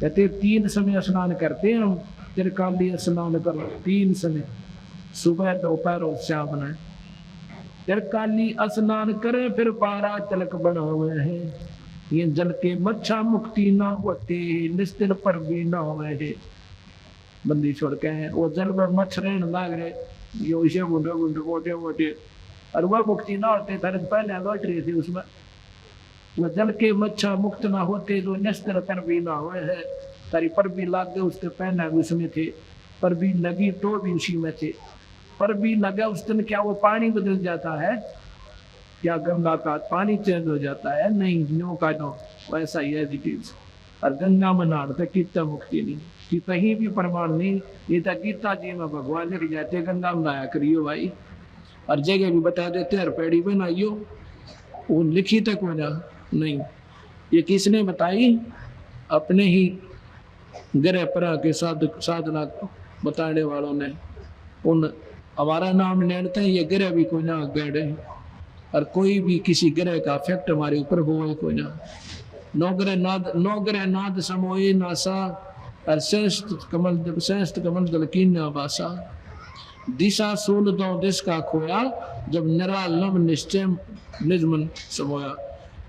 कहते 3 समय स्नान करते हैं हम, त्रिकालीय स्नान करो 3 समय, सुबह दोपहर और शाम में। त्रिकाली स्नान करे फिर 12 तिलक बनावे हैं, ये जल के मच्छा मुक्ति ना होते, निस्तर पर भी ना हुए है। बंदी छोड़ के हैं वो जल में मच्छर लाग रहे, ये उसे गुंडे गुंडे मोटे मोटे, और वह मुक्ति ना होते तारे पहले लौट रही थी उसमें। वो जल के मच्छा मुक्त ना होते जो निस्तर पर भी ना हुए है, तारी पर भी लाग गए उसके पहले उसमें थे, पर भी लगी तो भी उसी में थे। पर भी लगा उस दिन क्या वो पानी बदल जाता है क्या, गंगा का पानी चेंज हो जाता है? नहीं, न्यू का नो वैसा ही है डिटेल्स। और गंगा में नहाते कितना मुक्ति नहीं कि कहीं भी प्रमाण नहीं, ये तो गीता जी में भगवान लिख जाते गंगा में नहाया करियो भाई, और जगह भी बता देते हर पेड़ी पे नहाइयो, वो लिखी तक हो जा नहीं। ये किसने बताई? अपने ही ग्रह पर के साधना बताने वालों ने। उन हमारा नाम लेते हैं, ये ग्रह भी कोई ना गढ़े, और कोई भी किसी ग्रह का इफेक्ट हमारे ऊपर हो कोई ना। नौ ग्रह नाद समोए नासा, और श्रेष्ठ कमल दल की नाबासा। दिशा सूल दो दिश का खोया, जब निरालम निश्चय निजमन समोया।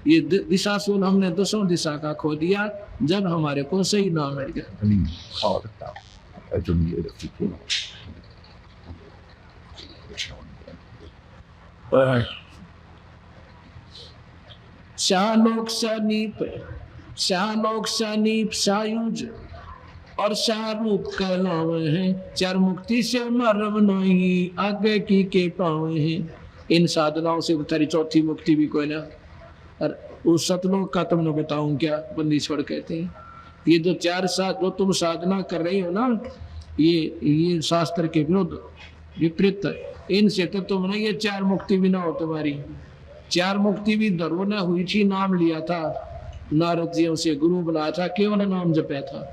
ये दिशा सूल हमने 200 दिशा का खो दिया जब हमारे को सही नाम मिल गया। शालोक सनीप सायुज और शाहरुख कहलावे हैं, चार मुक्ति से मरम नहीं, आगे की के पावे हैं। इन साधनाओं से तेरी चौथी मुक्ति भी कोई ना। और उस सतलोक का तुमने बताऊं क्या? बंदी छोड़ कहते हैं ये जो 4 साथ जो तुम साधना कर रही हो ना, ये शास्त्र के विरुद्ध विपरीत है। इनसे तो तुमने ये 4 मुक्ति भी ना हो तुम्हारी। 4 मुक्ति भी धर्म ने हुई थी, नाम लिया था नारद जी से, गुरु बनाया था, केवल नाम जपया था।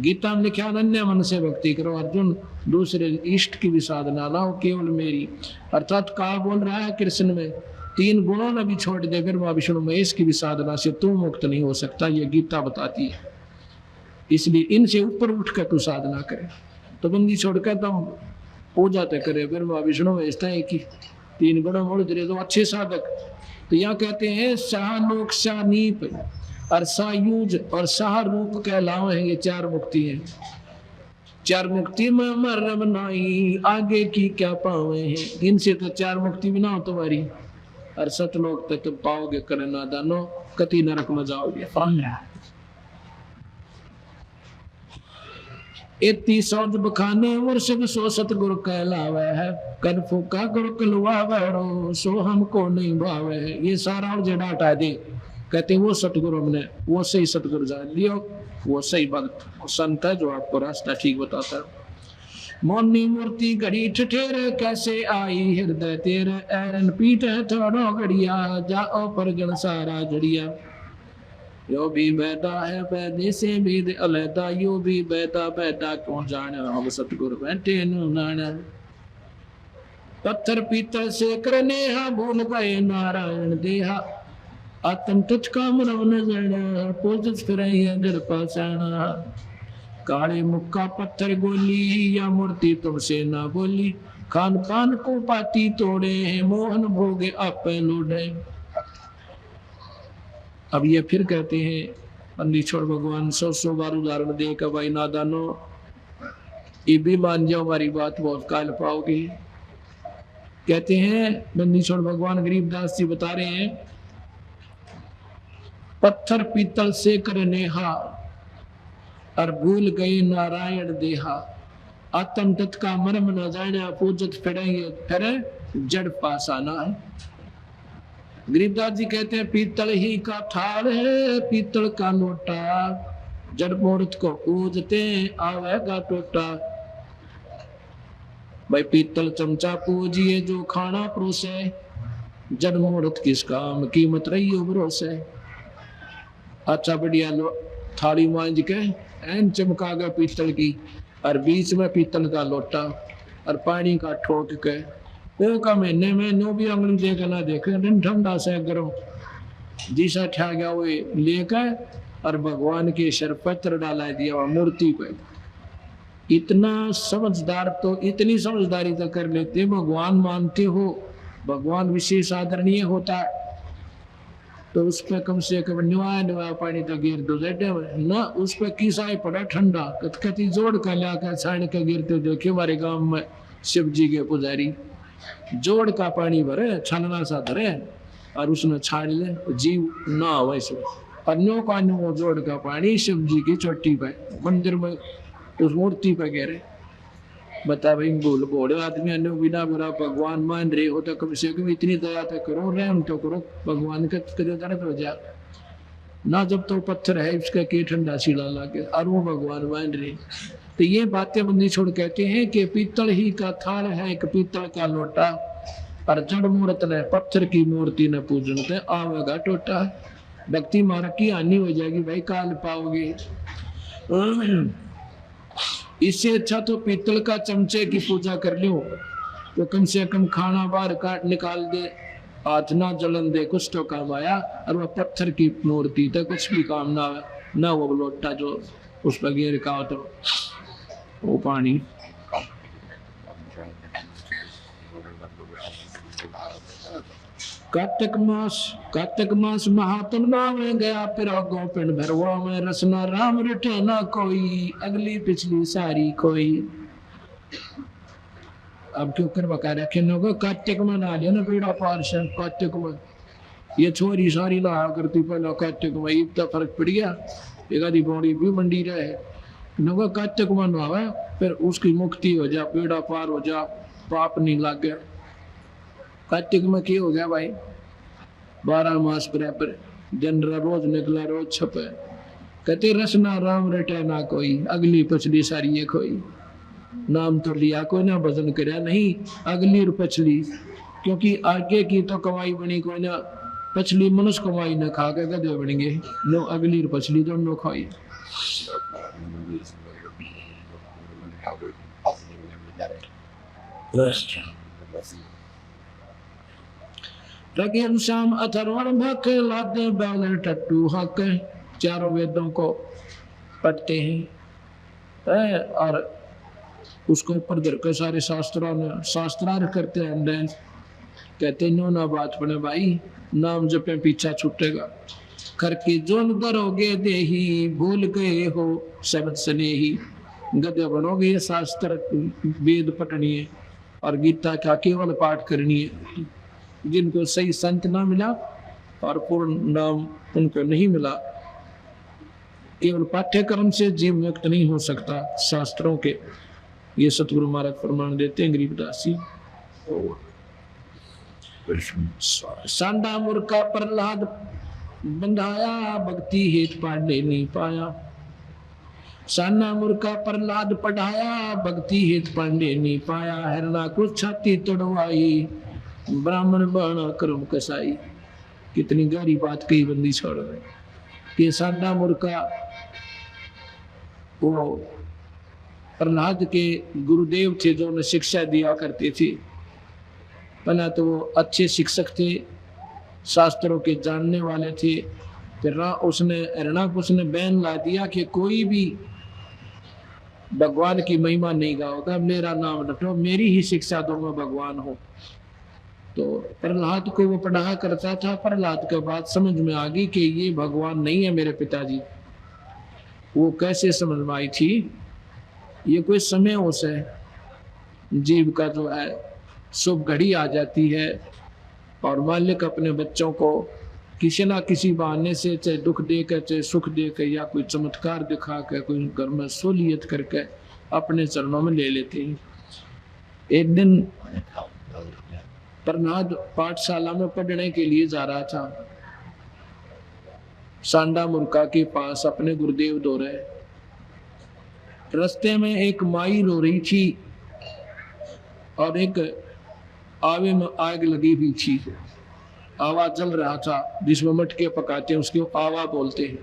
गीता में लिखा अनन्य मन से भक्ति करो अर्जुन, दूसरे इष्ट की भी साधना लाओ, केवल मेरी। अर्थात काल बोल रहा है कृष्ण में 3 गुणों ने भी छोड़ दे ब्रह्मा विष्णु महेश की भी साधना से तू मुक्त नहीं हो सकता, ये गीता बताती है। इसलिए इनसे ऊपर उठ कर तू साधना करे। तो बंदी छोड़कर तुम पूजा तो करे ब्रह्मा विष्णु महेश की 3 गुणों मोड़ दे तो अच्छे साधक। तो यहाँ कहते हैं शाहलोक शानीप और सायुज और शाहरूप कहलावे हैं, ये 4 मुक्ति हैं। 4 मुक्ति में मरम नहीं, आगे की क्या पावे हैं। इनसे तो 4 मुक्ति भी ना हो तुम्हारी, और सतलोक तक तुम पाओगे करे ना दानो, कति नरक में जाओगे। इतनी सौद बखाने वर्ष सो सतगुरु कहलावे है, कर फूका गुरु कलवावे सो हमको नहीं भावे। ये सारा और जेड़ा हटा दे, कहते वो सतगुरु हमने वो सही सतगुरु जान लियो, वो सही बात संत है जो आपको रास्ता ठीक बताता है। मोनी मूर्ति घड़ी ठठेरे कैसे आई हृदय तेरे, ऐरन पीठ है थोड़ो घड़िया जाओ परगण सारा जड़िया। यो भी बैठा है बैदे से भेद अलहदा, यो भी बैठा बैठा क्यों जाने, हम सतगुरु बैठे नाना। पत्थर पीतल से करने हा भूल गए नारायण देहा, आत्म तुझ का मरव न जाना, पूजत फिर दर पासाना। काले मुक्का पत्थर गोली या मूर्ति तुमसे ना बोली, खान पान को पाती तोड़े हैं, मोहन भोगे आप लूटे। अब ये फिर कहते हैं बंदी छोड़ भगवान 100 बार उदाहरण दे का भाई नादानो, ये भी मान जाओ हमारी बात, बहुत काल पाओगे। कहते हैं बंदी छोड़ भगवान गरीबदास जी बता रहे हैं, पत्थर पीतल से करने हा और भूल गए नारायण देहा, आत्म तत् का मर्म न जाना, पूजत फिर जड़ पासाना है। गरीबदास जी कहते हैं पीतल ही का थाल है, पीतल का लोटा, जड़ मूर्त को पूजते आवेगा टोटा। भाई पीतल चमचा पूजिए जो खाना परोसे, जड़ मूर्त किस काम कीमत रही हो भरोसे। अच्छा बढ़िया थाली मांझ के एन चमका गया पीतल की, और बीच में पीतल का लोटा और पानी का ठोक के वो का महीने में नो भी अंगली देखे ना देखे, दिन ठंडा से गर्म जिसा ठा गया वो लेकर और भगवान के सर पत्र डाला दिया वहां मूर्ति पे। इतना समझदार तो इतनी समझदारी तो कर लेते, भगवान मानते हो, भगवान विशेष आदरणीय होता है तो उस पर कम से कम निवा पानी तो गिर दो ना, उस पर किसाई पड़ा ठंडा कथकती जोड़ कर ला कर छाण के गिरते देखे हमारे गांव में शिव जी के पुजारी जोड़ का पानी भरे छानना सा धरे और उसने छाड़ ले जीव ना हो इसमें। अन्यों का अन्यों जोड़ का पानी शिव जी की चोटी पे मंदिर में उस मूर्ति पे गिरे। बता भाई बोल बोले आदमी अन्य बिना बुरा भगवान मान रहे हो तो कम से कम इतनी दया तो करो, रहम तो करो, भगवान का कदर दर्द हो जा ना। जब तो पत्थर है उसका के ठंडा सीढ़ा लाके और वो भगवान मान रहे। तो ये बातें बंदी छोड़ कहते हैं कि पीतल ही का थाल है एक पीतल का लोटा और जड़ मूर्त ने पत्थर की मूर्ति न पूजन ते आवेगा टोटा। व्यक्ति मारा की हानि हो जाएगी भाई, काल पाओगे। इससे अच्छा तो पीतल का चमचे की पूजा कर लो तो कम से कम खाना बाहर काट निकाल दे, हाथ ना जलन दे, कुछ तो काम आया। और वह पत्थर की मूर्ति तो कुछ भी काम ना ना, वो लोटा जो उस पर गिर का हो तो वो पानी। कार्तिक मास महात्म नामे गया फिर गोपिंड भरवा में रसना राम रटे ना कोई अगली पिछली सारी कोई। अब क्यों कर बका रखे लोगों कार्तिक में ना लिया ना बेड़ा पार से कार्तिक में ये छोरी सारी लाया करती पहले कार्तिक में इतना फर्क पड़ गया एक आधी बॉडी भी मंडी रहे लोगों कार्तिक में ना आवे फिर उसकी मुक्ति हो जा, बेड़ा पार हो जा, पाप नहीं लग गया। कार्तिक में क्या हो गया भाई 12 मास बराबर दिन रोज निकला रोज छपे कहते रसना राम रटे ना कोई अगली पछली सारी ये कोई। नाम तो लिया कोई ना भजन करया नहीं अगली और पछली, क्योंकि आगे की तो कमाई बनी कोई ना, पछली मनुष्य कमाई न खा के गधे बनेंगे नो अगली और पछली दोनों खाई। रगेन श्याम अथर्वण भक लादे बैल टट्टू हक, चारों वेदों को पढ़ते हैं और उसको ऊपर धर के सारे शास्त्रार्थ करते हैं। कहते नो ना बात बने भाई, नाम जपे पीछा छूटेगा। करके जोन दरोगे देही भूल गए हो शब्द स्नेही, गधे बनोगे शास्त्र वेद पढ़नी है और गीता का केवल पाठ करनी है। जिनको सही संत ना मिला और पूर्ण नाम उनको नहीं मिला, केवल पाठ्यक्रम से जीव मुक्त नहीं हो सकता शास्त्रों के। ये सतगुरु महाराज प्रमाण देते हैं गरीबदास जी। सांडा मूर्खा प्रहलाद बंधाया भक्ति हेत पांडे नहीं पाया। साना मूर्खा प्रहलाद पढ़ाया भक्ति हेत पांडे नहीं पाया। हरना कुछ छाती तोड़वाई ब्राह्मण बना कर्म कसाई। कितनी गहरी बात कही बंदी छोड़ रहे कि साना मूर्खा वो प्रहलाद के गुरुदेव थे जो उन्हें शिक्षा दिया करते थे। पहला तो वो अच्छे शिक्षक थे, शास्त्रों के जानने वाले थे। फिर उसने बैन ला दिया कि कोई भी भगवान की महिमा नहीं गाओगा, मेरा नाम रटो, मेरी ही शिक्षा दो, मैं भगवान हूँ। तो प्रहलाद को वो पढ़ा करता था। प्रहलाद के बाद समझ में आ गई कि ये भगवान नहीं है मेरे पिताजी। वो कैसे समझ में आई थी, ये कोई समय उसे जीव का जो है शुभ घड़ी आ जाती है और मालिक अपने बच्चों को किसी ना किसी बहाने से, चाहे दुख देकर चाहे सुख देकर या कोई चमत्कार दिखा कर, कोई घर में सहूलियत करके अपने चरणों में ले लेते हैं। एक दिन प्रहलाद पाठशाला में पढ़ने के लिए जा रहा था। सांडा मूर्खा के पास अपने गुरुदेव दो रहे। रास्ते में एक माई रो रही थी और एक आवे में आग लगी हुई थी। आवा जल रहा था जिसमें मटके पकाते हैं, उसको आवा बोलते हैं।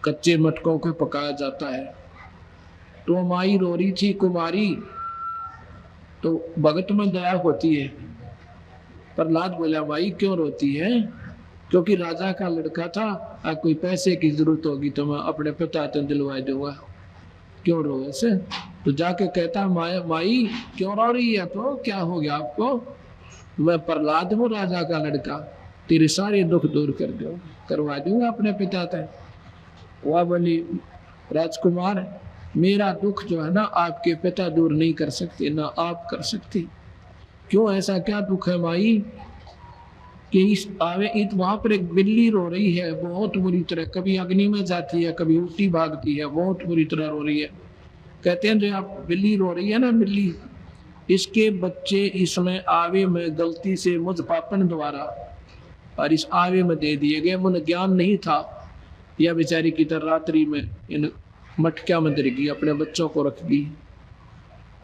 कच्चे मटकों को पकाया जाता है। तो माई रो रही थी कुमारी, तो भगत में दया होती है। प्रहलाद बोला माई क्यों रोती है? क्योंकि राजा का लड़का था, कोई पैसे की जरूरत होगी तो मैं अपने पिता से दिलवा दूंगा, क्यों रो ऐसे। तो जाके कहता माई क्यों रो रही है, तो क्या हो गया आपको, मैं प्रहलाद हूँ राजा का लड़का, तेरे सारे दुख दूर करवा दूंगा अपने पिता से। वह बोली राजकुमार मेरा दुख जो है ना आपके पिता दूर नहीं कर सकते, ना आप कर सकते। क्यों, ऐसा क्या दुख है माई कि इस आवे इत वहां पर एक बिल्ली रो रही है बहुत बुरी तरह, कभी अग्नि में जाती है कभी उल्टी भागती है, बहुत बुरी तरह रो रही है। कहते हैं जो आप बिल्ली रो रही है ना, बिल्ली, इसके बच्चे इसमें आवे में गलती से मुझ पापन द्वारा और इस आवे में दे दिए गए, मुझे ज्ञान नहीं था। यह बेचारी की तरह रात्रि में इन मटकिया में गिर गई, अपने बच्चों को रख गई,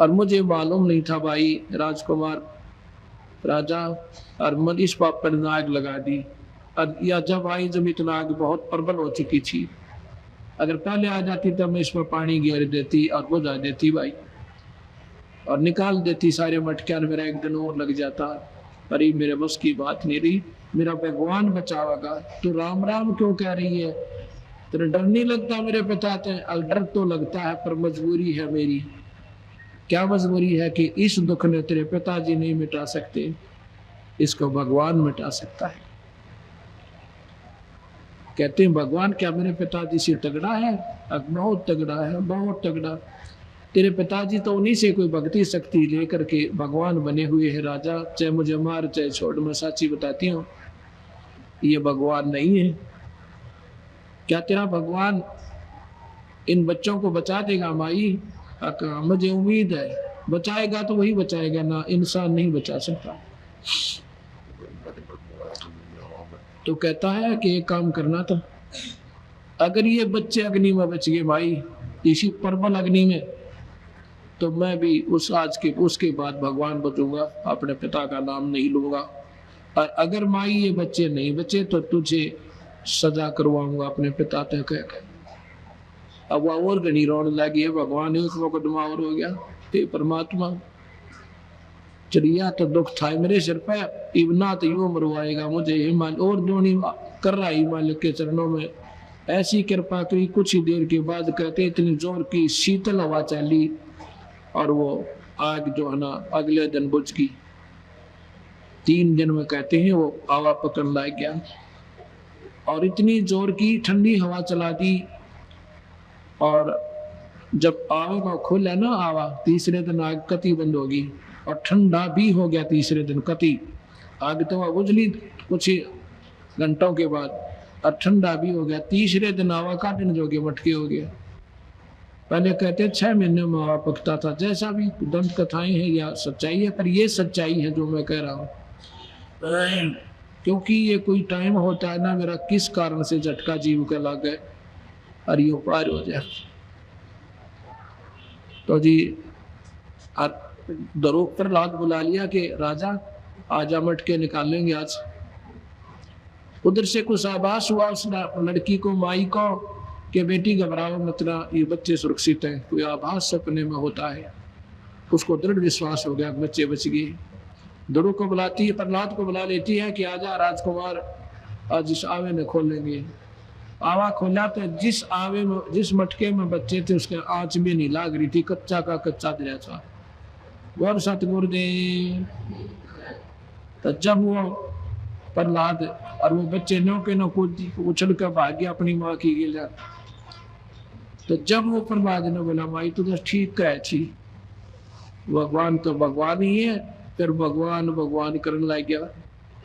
और मुझे मालूम नहीं था भाई राजकुमार राजा, और मन इस पाप पर नाग लगा दी। और या जब आई जब इतना आग बहुत प्रबल हो चुकी थी, अगर पहले आ जाती तब मैं इसमें पानी गिर देती और बुझा देती भाई, और निकाल देती सारे मटके, और मेरा एक दिन और लग जाता, पर ये मेरे बस की बात नहीं रही, मेरा भगवान बचावेगा। तो राम राम क्यों कह रही है, तेरे डर नहीं लगता मेरे पिता से? डर तो लगता है पर मजबूरी है मेरी। क्या मजबूरी है कि इस दुख ने तेरे पिताजी नहीं मिटा सकते, इसको भगवान मिटा सकता है। कहते हैं भगवान क्या मेरे पिताजी से तगड़ा है? बहुत तगड़ा है, बहुत तगड़ा। तेरे पिताजी तो उन्हीं से कोई भक्ति शक्ति लेकर के भगवान बने हुए हैं राजा, चाहे मुझे मार चाहे छोड़, मैं सच्ची बताती हूँ ये भगवान नहीं है। क्या तेरा भगवान इन बच्चों को बचा देगा माई? मुझे उम्मीद है बचाएगा, तो वही बचाएगा ना, इंसान नहीं बचा सकता। तो कहता है कि एक काम करना था, अगर ये बच्चे अग्नि में बच गए भाई, इसी प्रबल अग्नि में, तो मैं भी उसके बाद भगवान बचूंगा, अपने पिता का नाम नहीं लूंगा। और अगर माई ये बच्चे नहीं बचे तो तुझे सजा करवाऊंगा अपने पिता तक कहकर। अब वह और घनी रोने लगी है, भगवान एक मुकदमा और हो गया। हे परमात्मा, चलिया तो दुख था मेरे सिर पे, इबना तो यूं मरवाएगा मुझे, हिमाल और दोनी कर रहा ही मालिक के चरणों में। ऐसी कृपा करी, कुछ ही देर के बाद कहते इतनी जोर की शीतल हवा चली और वो आग जो है ना अगले दिन बुझ गई। 3 दिन में कहते हैं वो हवा पकड़ लाया गया, और इतनी जोर की ठंडी हवा चला दी, और जब आग को खोला ना आवा, तीसरे दिन आग कति बंद होगी, और ठंडा भी हो गया तीसरे दिन कति। आग तो बुझली कुछ घंटों के बाद, और ठंडा भी हो गया। तीसरे दिन आवा काटने जोगे मटके हो गया। पहले कहते 6 महीने में आवा पकता था। जैसा भी दंत कथाएं हैं या सच्चाई है, पर ये सच्चाई है जो मैं कह रहा हूँ, क्योंकि ये कोई टाइम होता है ना मेरा किस कारण से झटका जीव का लग गए और ये पार हो जाए। तो जी दरोग पर रात बुला लिया कि राजा आजा मटके निकालेंगे आज। उधर से कुछ आभास हुआ उस लड़की को, माई को, कि बेटी घबराओ मत ना, ये बच्चे सुरक्षित हैं। कोई आभास सपने में होता है, उसको दृढ़ विश्वास हो गया बच्चे बच गए। दरोग को बुलाती है, प्रहलाद को बुला लेती है कि आजा राजकुमार, आज इस आवे में खोलेंगे। आवा खोला तो जिस आवे में जिस मटके में बच्चे थे उसके आंच भी नहीं लाग रही थी, कच्चा का कच्चा दरिया था। गौर सतगुरुदेव। तो जब वो प्रहलाद और वो बच्चे नौके नो उछल कर भाग गया अपनी माँ की गिला, तो जब वो प्रहलाद ने बोला माई तो ठीक कहे छी, भगवान तो भगवान ही है, फिर भगवान भगवान करने लग गया।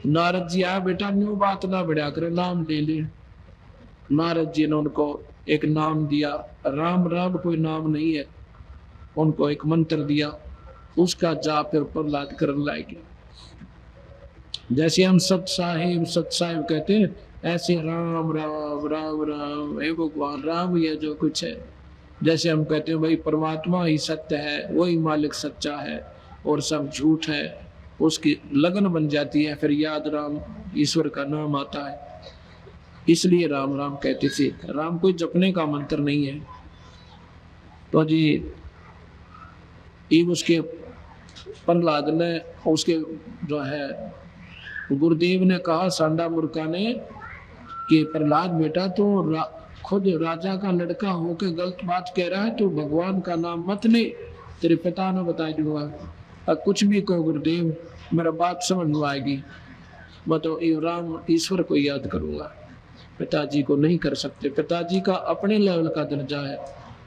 नारद जी आया, बेटा न्यू बात ना बढ़िया करे, नाम ले ले। नारद जी ने उनको एक नाम दिया, राम राम कोई नाम नहीं है, उनको एक मंत्र दिया, उसका जाप फिर प्रहलाद करने लग गया। जैसे हम सत साहिब कहते हैं, ऐसे राम राम राम राम, हे भगवान राम ही है जो कुछ है। जैसे हम कहते हैं भाई परमात्मा ही सत्य है, वही मालिक सच्चा है और सब झूठ है, उसकी लगन बन जाती है, फिर याद राम ईश्वर का नाम आता है, इसलिए राम राम कहते थे। राम कोई जपने का मंत्र नहीं है। तो जी ये उसके प्रहलाद ने उसके जो है गुरुदेव ने कहा सांडा मूर्खा ने कि प्रहलाद बेटा तो खुद राजा का लड़का होकर गलत बात कह रहा है, तो भगवान का नाम मत ले, तेरे पिता ने बता दूंगा। अब कुछ भी कहो गुरुदेव, मेरा बात समझ में आएगी, मैं तो राम ईश्वर को याद करूंगा, पिताजी को नहीं कर सकते। पिताजी का अपने लेवल का दर्जा है,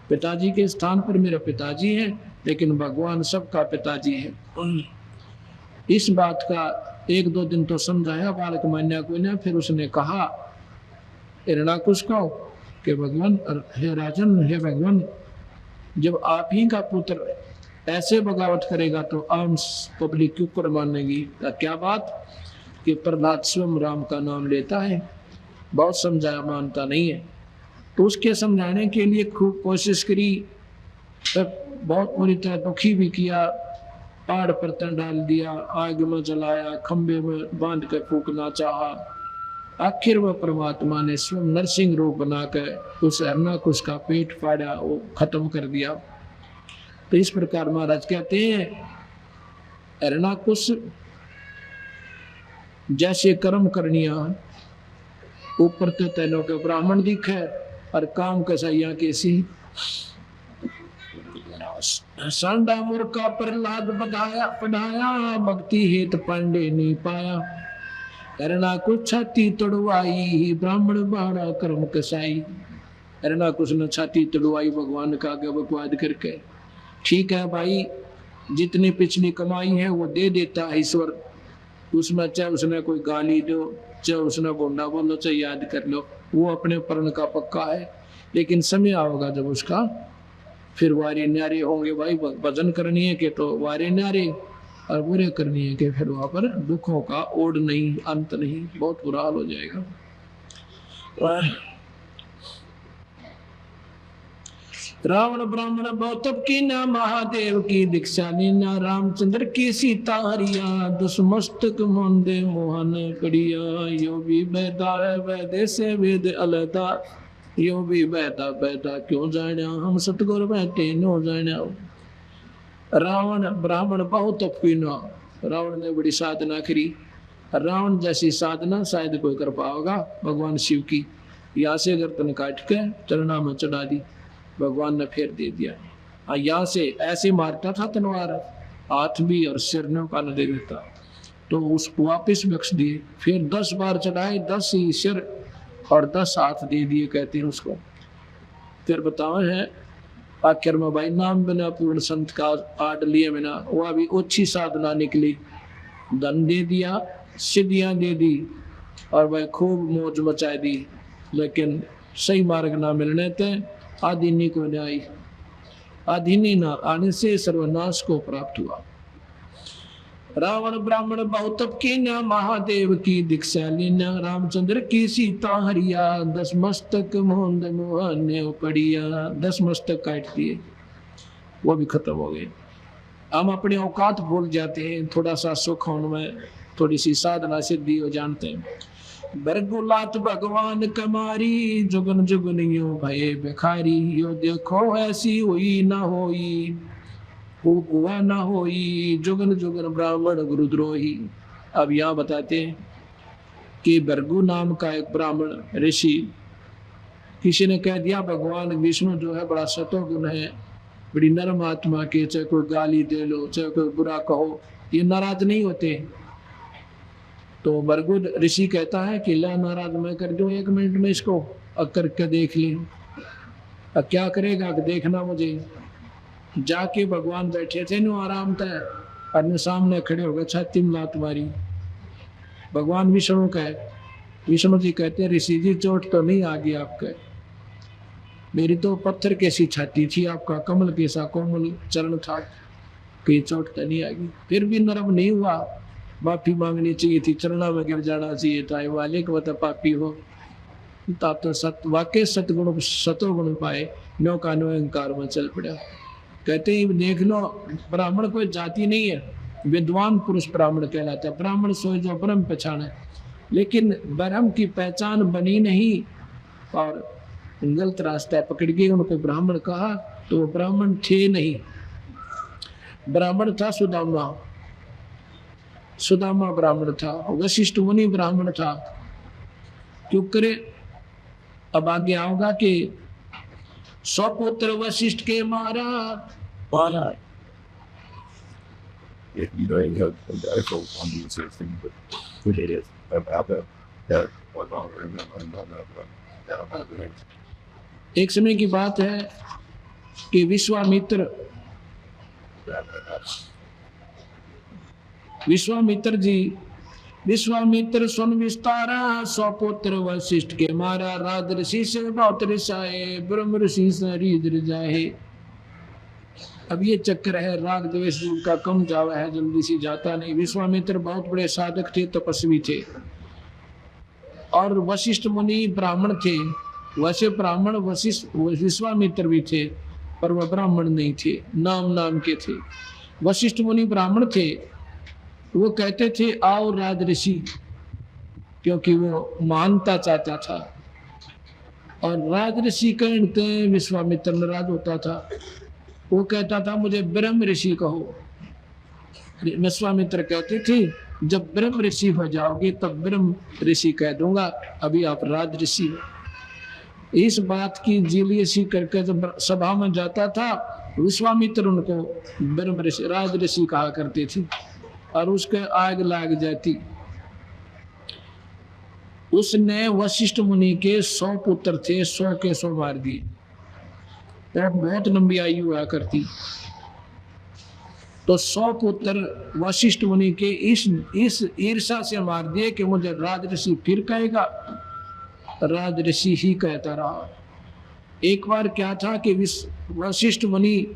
पिताजी के स्थान पर मेरा पिताजी है, लेकिन भगवान सबका पिताजी है। इस बात का 1-2 दिन तो समझाया बालक मान्या को ने। फिर उसने कहा हिरणाकुश को कि भगवान, हे राजन, हे भगवान, जब आप ही का पुत्र ऐसे बगावत करेगा तो आम पब्लिक क्यों कर मानेगी? क्या बात कि प्रहलाद स्वयं राम का नाम लेता है, बहुत समझाया मानता नहीं है। तो उसके समझाने के लिए खूब कोशिश करी, बहुत बुरी तरह दुखी भी किया, पहाड़ पर तन डाल दिया, आग में जलाया, खंबे में बांध कर फूकना चाहा। आखिर वह परमात्मा ने स्वयं नरसिंह रूप बनाकर उस हिरणाकुश का पेट फाड़ा, वो खत्म कर दिया। तो इस प्रकार महाराज कहते हैं हिरणाकुश जैसे कर्म करनिया ऊपर तो तेनों के ब्राह्मण दिखे और काम कसैया कैसी। सांडा मूर्खा प्रहलाद पढ़ाया, भक्ति हेत पांडे नहीं पाया। हिरणाकुश छाती तोड़वाई, ब्राह्मण बाड़ा कर्म कसाई। हिरणाकुश ने छाती तोड़वाई भगवान का आगे बकवाद करके। ठीक है भाई, जितनी पिछली कमाई है वो दे देता है ईश्वर, उसमें चाहे उसने कोई गाली दो, चाहे उसने बोंडा बोलो, चाहे याद कर लो, वो अपने पर्ण का पक्का है। लेकिन समय आओगा जब उसका फिर वारे न्यारे होंगे। भाई भजन करनी है कि तो वारे न्यारे, और बुरे करनी है कि फिर वहां पर दुखों का ओढ़ नहीं, अंत नहीं, बहुत बुरा हाल हो जाएगा। रावण ब्राह्मण बहुत की ना, महादेव की दीक्षा लीना, रामचंद्र की सीता हरिया, दुष्मस्तक मोंदे मोहन कड़िया। यो भी बैदा है वैदे से वेद अलदा, यो भी बैदा बैदा क्यों जाना, हम सतगुरु बैठे नो जाना। रावण ब्राह्मण बहुत पीना, रावण ने बड़ी साधना करी। रावण जैसी साधना शायद कोई कर पाओगा भगवान शिव की। यहाँ से गर्दन काट के चरणा में चढ़ा दी, भगवान ने फेर दे दिया। यहाँ से ऐसे मारता था तलवार, हाथ भी और सिर ने का दे देता, तो उसको वापिस बख्श दिए। फिर 10 बार चढ़ाए, 10 ही सिर और 10 हाथ दे दिए, कहते हैं उसको। फिर बताओ है आखिर में भाई नाम बिना पूर्ण संत का आड़ लिए बिना, वो अभी अच्छी साधना निकली, धन दे दिया, सिद्धियां दे दी और वह खूब मौज मचा दी। लेकिन सही मार्ग ना मिलने थे आदिनी को न्याय, आदिनी ना आने से सर्वनाश को प्राप्त हुआ। रावण ब्राह्मण बहुत की न, महादेव की दीक्षा लीना, रामचंद्र की सीता हरिया, 10 मस्तक मोहन मोहने पड़िया। 10 मस्तक काट दिए, वो भी खत्म हो गए। हम अपने औकात भूल जाते हैं, थोड़ा सा सुख होने में, थोड़ी सी साधना सिद्धि हो जानते हैं। बरगुलात भगवान कमारी, जुगन जुगन यो भये भिखारी। यो देखो ऐसी हुई ना होई, हुआ ना होई, जुगन जुगन ब्राह्मण गुरुद्रोही। अब यहाँ बताते हैं कि भृगु नाम का एक ब्राह्मण ऋषि, किसी ने कह दिया भगवान विष्णु जो है बड़ा सतोगुण है, बड़ी नरम आत्मा के, चाहे कोई गाली दे लो, चाहे कोई बुरा कहो, ये नाराज नहीं होते। तो भृगु ऋषि कहता है कि ला नाराज मैं कर दूं 1 मिनट में इसको, करके देख ली। अब क्या करेगा कि देखना मुझे। जाके भगवान बैठे थे नो आराम था, अपने सामने खड़े हो गए, छाती में लात मारी। भगवान विष्णु कहे, विष्णु जी कहते हैं ऋषि जी चोट तो नहीं आ गई आपके, मेरी तो पत्थर कैसी छाती थी, आपका कमल कैसा कोमल चरण था, कि चोट तो नहीं आ गई। फिर भी नरम नहीं हुआ, माफी मांगनी चाहिए थी, चरणा में गिर जाना चाहिए था। वालिक वत पापी हो, तब तो वाकई सतगुण सतोगुण पाए, नो का नो अहंकार में चल पड़ा। कहते हैं देख लो, ब्राह्मण कोई जाति नहीं है, विद्वान पुरुष ब्राह्मण कहलाता है। ब्राह्मण सोए जो ब्रह्म पहचान है, लेकिन ब्रह्म की पहचान बनी नहीं और गलत रास्ता पकड़ गए, उनको ब्राह्मण कहा तो वो ब्राह्मण थे नहीं। ब्राह्मण था सुदामा, सुदामा ब्राह्मण था, वशिष्ठ मुनि ब्राह्मण था। क्यों करे? अब आगे आऊंगा कि 100 पुत्र वशिष्ठ के मारा। एक समय की बात है कि विश्वामित्र सुन विस्तारा, 100 पुत्र वशिष्ठ के मारा। राजऋषि से बहुत रिसाए, ब्रह्म ऋषि से रीझ जाए। अब ये चक्कर है, राग द्वेष का कम जावा है, जल्दी से जाता नहीं। विश्वामित्र बहुत बड़े साधक थे, तपस्वी थे, और वशिष्ठ मुनि ब्राह्मण थे। वैसे ब्राह्मण विश्वामित्र भी थे, पर वह ब्राह्मण नहीं थे, नाम के थे। वशिष्ठ मुनि ब्राह्मण थे। वो कहते थे आओ राजऋषि, क्योंकि वो मानता चाहता था। और राजऋषि कहते विश्वामित्र नाराज होता था। वो कहता था मुझे ब्रह्म ऋषि कहो। विश्वामित्र कहते थे जब ब्रह्म ऋषि हो जाओगे तब ब्रह्म ऋषि कह दूंगा, अभी आप राज ऋषि हो। इस बात की जीलियसी करके जब सभा में जाता था, विश्वामित्र उनको ब्रह्म ऋषि राज ऋषि कहा करते थे, और उसके आग लाग जाती। उसने वशिष्ठ मुनि के 100 पुत्र थे, 100 के 100 मार दिए। बहुत लंबी आयु हुआ करती। तो 100 पुत्र वशिष्ठ मुनि के इस ईर्षा से मार दिए कि मुझे राजऋषि फिर कहेगा। राजऋषि ही कहता रहा। एक बार क्या था कि वशिष्ठ मुनि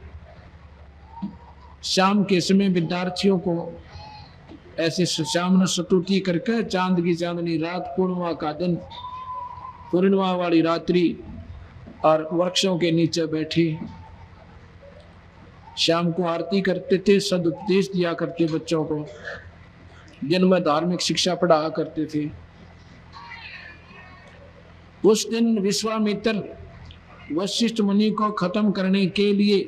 शाम के समय विद्यार्थियों को ऐसे शाम ने स्तुति करके, चांद की चांदनी रात, पूर्णिमा का दिन, पूर्णिमा वाली रात्रि, और वृक्षों के नीचे बैठे शाम को आरती करते थे, सदुपदेश दिया करते बच्चों को, जिनमें धार्मिक शिक्षा पढ़ाया करते थे। उस दिन विश्वामित्र वशिष्ठ मुनि को खत्म करने के लिए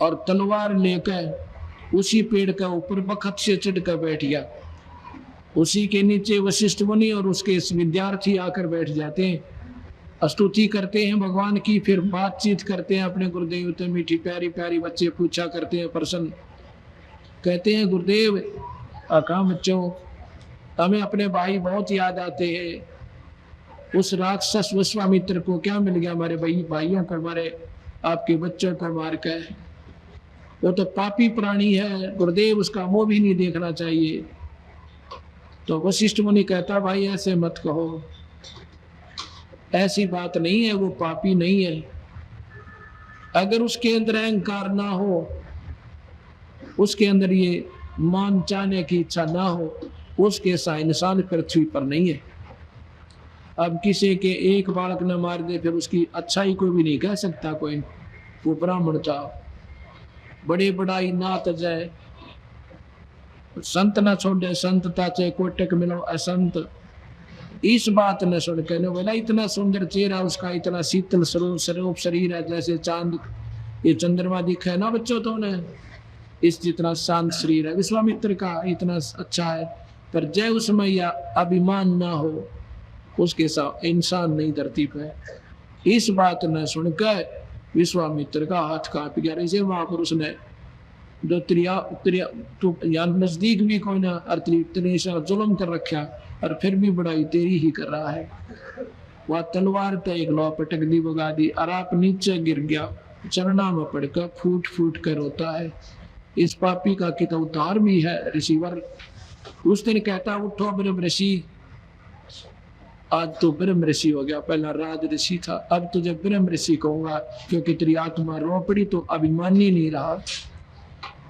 और तलवार लेकर उसी पेड़ के ऊपर बखत से चढ़कर बैठ गया। उसी के नीचे वशिष्ठ मुनि और उसके विद्यार्थी आकर बैठ जाते हैं, स्तुति करते हैं भगवान की, फिर बातचीत करते हैं अपने गुरुदेव से। मीठी प्यारी प्यारी बच्चे पूछा करते हैं, प्रश्न कहते हैं गुरुदेव कहाँ बच्चों, हमें अपने भाई बहुत याद आते हैं। उस राक्षस विश्वामित्र को क्या मिल गया हमारे भाइयों को, हमारे आपके बच्चों को मार कर? वो तो पापी प्राणी है गुरुदेव, उसका मुंह भी नहीं देखना चाहिए। तो वशिष्ठ मुनि कहता भाई ऐसे मत कहो, ऐसी बात नहीं है, वो पापी नहीं है। अगर उसके अंदर अहंकार ना हो, उसके अंदर ये मान चाहने की इच्छा ना हो, उसके सा इंसान पृथ्वी पर नहीं है। अब किसी के एक बालक न मार दे फिर उसकी अच्छाई कोई भी नहीं कह सकता कोई। वो ब्राह्मण था, बड़े बड़ाई ना तजय, संत न छोड़े संतता चे, कोटक मिलो असंत। इस बात न सुन के न बोला इतना सुंदर चेहरा उसका, इतना शीतल स्वरूप शरीर है, जैसे चांद ये चंद्रमा दिखा है ना बच्चों तो ने, इस जितना शांत शरीर है विश्वामित्र का, इतना अच्छा है। पर जय उसमें या अभिमान ना हो, उसके साथ इंसान नहीं धरती पे। इस बात न सुनकर विश्वामित्र का हाथ कांप गया। ऐसे महापुरुष ने जो या नजदीक भी कोई ना इतने जुल्म कर रखा, और फिर भी बड़ाई तेरी ही कर रहा है। वह तलवार ते एक लौ पटक दी, भगा दी, और आप नीचे गिर गया, चरणा में पड़कर फूट फूट कर रोता है। इस पापी का कितना उद्धार भी है ऋषिवर। उस दिन कहता उठो ब्रह्म ऋषि, आज तो ब्रह्म ऋषि हो गया, पहला राज ऋषि था, अब तुझे ब्रह्म ऋषि कहूंगा, क्योंकि तेरी आत्मा रो पड़ी तो अभिमानी नहीं रहा।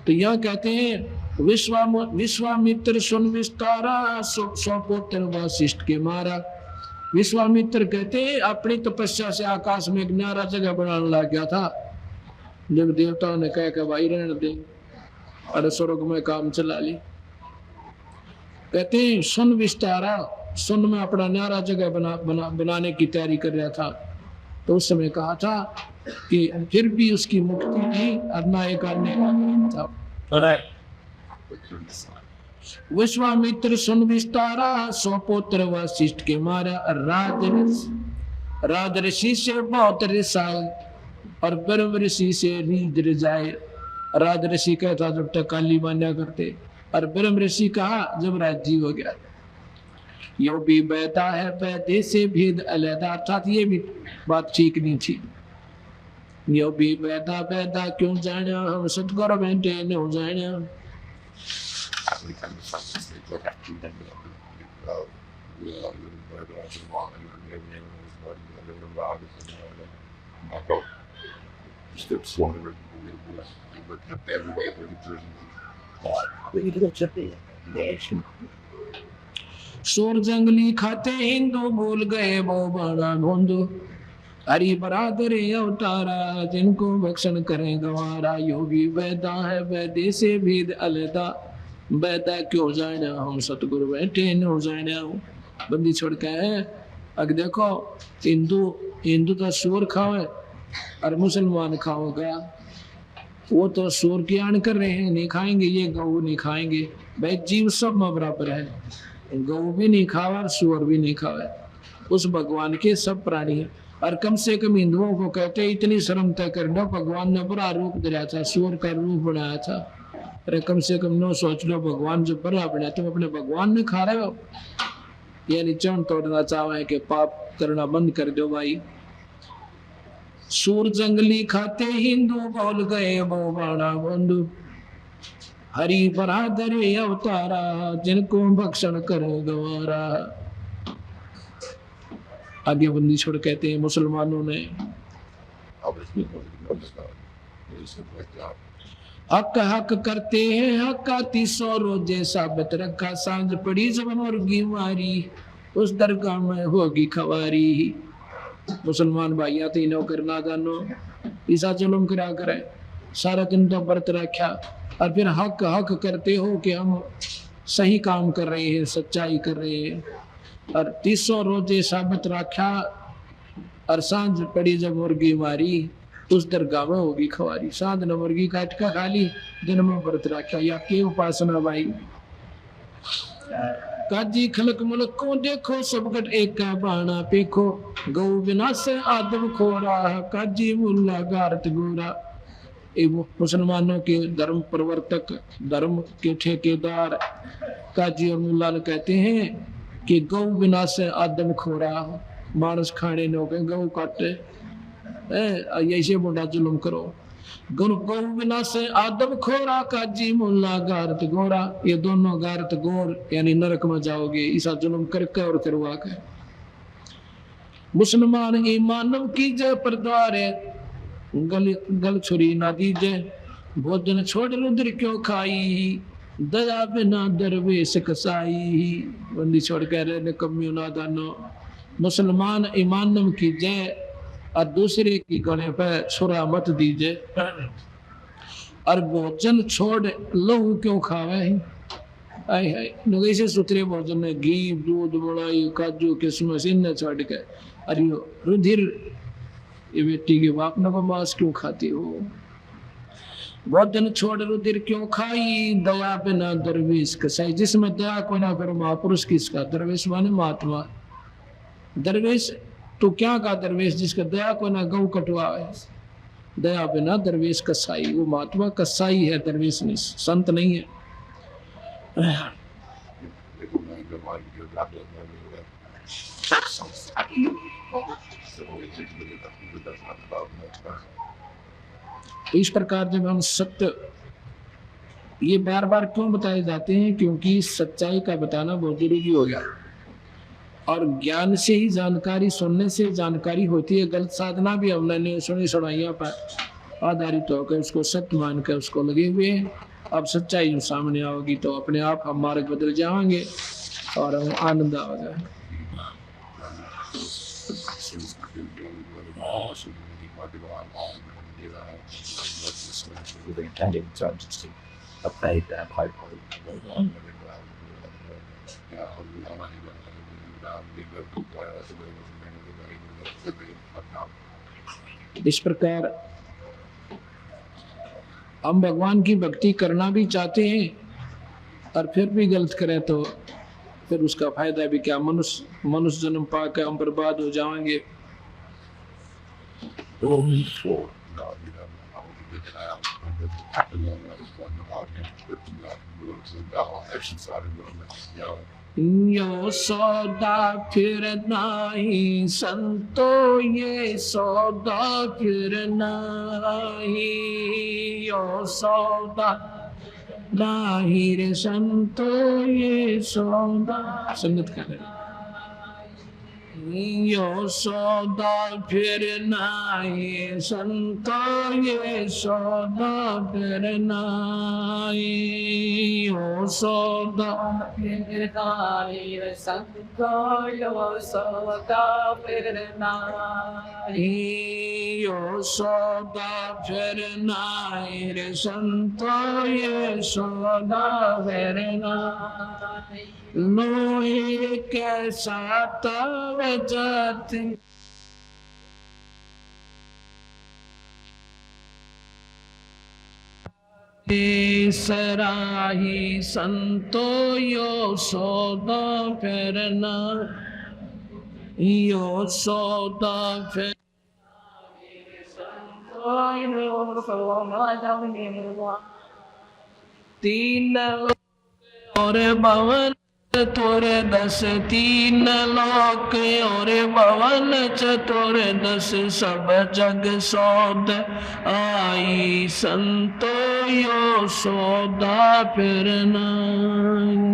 तो यहाँ कहते हैं विश्वामित्र सुन विस्तारा, 100 पुत्र वशिष्ठ के मारा। विश्वामित्र कहते हैं अपनी तपस्या से आकाश में एक न्यारा जगह बनाने लग गया था। जब देवताओं ने कहा कि भाई रहने दे, और स्वर्ग में काम चला ली। कहते हैं सुन विस्तारा, सुन में अपना न्यारा जगह बनाने की तैयारी कर रहा था। तो उस समय कहा था कि फिर भी उसकी मुक्ति नहीं, अन्ना एक अन्य था। विश्वामित्र सुन विस्तारा, सौ पुत्र वशिष्ठ के मारा। राजऋषि से बहुत रिसाए, और ब्रह्म ऋषि से नींद रिजाए। राजऋषि कहता जब तक काली मान्या करते, और ब्रह्म ऋषि कहा जब राज्य हो गया। यो भी बैठा है बैठे से भेद अलहदा, अर्थात ये भी बात ठीक नहीं थी। यो भी बैठा बैठा क्यों जाना, हम सतगुरु बैठे न जाना। शोर जंगली खाते हिंदू, भूल गए वो बड़ा ढूंढू। हरि बरादर अवतारा, जिनको भक्षण करें गवारा। योगी वैदा है वैदे से भेद अलदा, वैदा क्यों जाना, हम सतगुरु बैठे न जाना। बंदी छोड़ के है। अगर देखो हिंदू तो सूर खाओ और मुसलमान खाओ गया, वो तो सूर की आन कर रहे हैं, नहीं खाएंगे, ये गऊ नहीं खाएंगे। भाई जीव सब में बराबर है, गऊ भी नहीं खावा और सूर भी नहीं खावा, उस भगवान के सब प्राणी है। और कम से कम हिंदुओं को कहते इतनी शर्म तय कर दो, भगवान ने बड़ा रूप दिया था, सूर का रूप बनाया था। अरे कम से कम नो सोच लो, भगवान जो बड़ा बनाया तुम अपने भगवान ने खा रहे हो। यानी चरण तोड़ना चाहे कि पाप करना बंद कर दो भाई। सूर जंगली खाते हिंदू, बोल गए वो बड़ा बंधु। हरि बरादर अवतारा, जिनको भक्षण करे गवारा। आगे बंदी छोड़ कहते हैं मुसलमानों ने हक हक करते हैं, हक्का 300 रोजे साबित रखा। सांझ पड़ी जब मुर्गी मारी, उस दरगाह में होगी खवारी। मुसलमान भाइया तीनों करना जानो, ईसा जुल्म करा करे, सारा दिन तो व्रत रखा, और फिर हक हक करते हो कि हम सही काम कर रहे हैं, सच्चाई कर रहे हैं। और 300 रोजे साबित रखा, और सांझ पड़ी जब मुर्गी मारी, उस दरगाह में होगी खवारी। सांझ न मुर्गी काट का खाली, दिन में व्रत रखा, या के उपासना भाई। काजी खलक मुलक को देखो, सब गट एक का बाणा पेखो। गौ बिना से आदम खोरा, काजी मुल्ला गारत गोरा। मुसलमानों के धर्म प्रवर्तक, धर्म के ठेकेदार काजी और मुल्ला ने कहते हैं कि गौ बिना से आदम खोरा, मानस खाने नो के गौ काटे, ऐसे मुंडा जुल्म करो। गौ बिना से आदम खोरा, काजी मुल्ला गारत गोरा। ये दोनों गारत गोर यानी नरक में जाओगे, ऐसा जुल्म करके और करवा के। मुसलमान ईमानव की जय परद्वारे, गल छुरी ना दीजे। भोजन छोड़ रुद्र क्यों खाई, दया बिना दरवेश कसाई। बंदी छोड़ कह रहे ने कमियों ना दानो। मुसलमान ईमानव की जय, और दूसरे की गले पे छुरा मत दीजिए। और भोजन छोड़ लहू क्यों खावे, आय हाय नगैसे सुतरे भोजन में घी दूध मलाई काजू किशमिश इन छोड़ के, अरे रुधिर ये बेटी के बाप न मांस क्यों खाती हो। भोजन छोड़ रुधिर क्यों खाई, दया बिना दरवेश कसाई। जिसमें दया को ना करो महापुरुष किसका, दरवेश माने महात्मा। दरवेश तो क्या का दरवेश, जिसका दया को ना गौ कटवाए। दया बिना दरवेश कसाई, वो महात्मा कसाई है, दरवेश नहीं, संत नहीं है। तो इस प्रकार जब हम सत्य, ये बार बार क्यों बताए जाते हैं, क्योंकि सच्चाई का बताना बहुत जरूरी हो गया। और ज्ञान से ही जानकारी, सुनने से जानकारी होती है। गलत साधना भी हमने सुनी सुनाइयों पर आधारित होकर उसको सत्य मान कर उसको लगे हुए हैं। अब सच्चाई सामने आओगी तो अपने आप हम मार्ग बदल जाएंगे और हमें आनंद आएगा। इस प्रकार हम भगवान की भक्ति करना भी चाहते हैं और फिर भी गलत करें तो फिर उसका फायदा भी क्या, मनुष्य जन्म पाकर हम बर्बाद हो जाएंगे। यो सौदा फिर नहीं संतो, ये सौदा फिर नहीं, यो सौदा नहीं रे संतो, ये सौदा। संगत कर रहे, यो सौदा फिर नहीं संतो, ये सौदा फिर नहीं, यो सौदा फिर नहीं संतो, यो सौदा फिर नहीं, यो सौदा फिर नहीं रे संतो, ये सौदा फिर नहीं। लोहे के साथ जाते सराही संतो, यो सौदा फिर नहीं, यो सौदा फिर तीन और भवन तोरे 10, तीन लोक और भवन चतुर 10, सब जग सौद आई संतो, यो सौदा फिर नहीं,